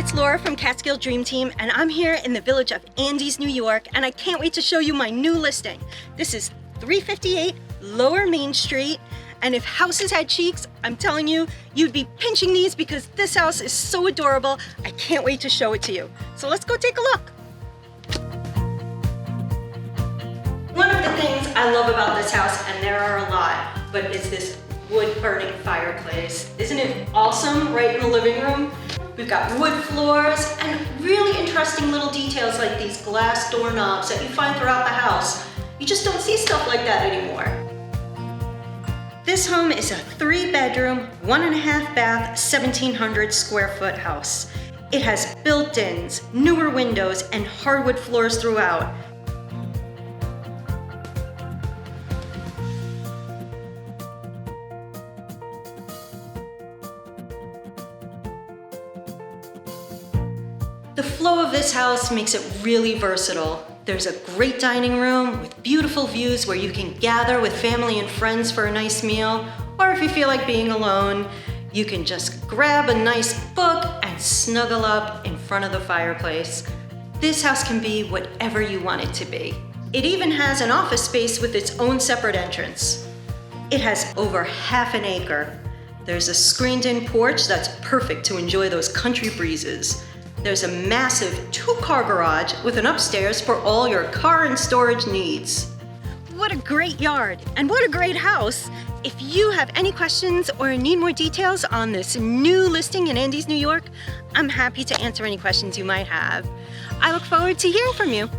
it's Laura from Catskill Dream Team, and I'm here in the village of Andes, New York, and I can't wait to show you my new listing. This is 358 Lower Main Street, and if houses had cheeks, I'm telling you, you'd be pinching these because this house is so adorable. I can't wait to show it to you. So let's go take a look. One of the things I love about this house, and there are a lot, but it's this wood-burning fireplace. Isn't it awesome right in the living room? We've got wood floors and really interesting little details like these glass doorknobs that you find throughout the house. You just don't see stuff like that anymore. This home is a 3-bedroom, 1.5 bath, 1,700 square foot house. It has built-ins, newer windows, and hardwood floors throughout. The flow of this house makes it really versatile. There's a great dining room with beautiful views where you can gather with family and friends for a nice meal, or if you feel like being alone, you can just grab a nice book and snuggle up in front of the fireplace. This house can be whatever you want it to be. It even has an office space with its own separate entrance. It has over half an acre. There's a screened-in porch that's perfect to enjoy those country breezes. There's a massive 2-car garage with an upstairs for all your car and storage needs. What a great yard, and what a great house. If you have any questions or need more details on this new listing in Andes, New York, I'm happy to answer any questions you might have. I look forward to hearing from you.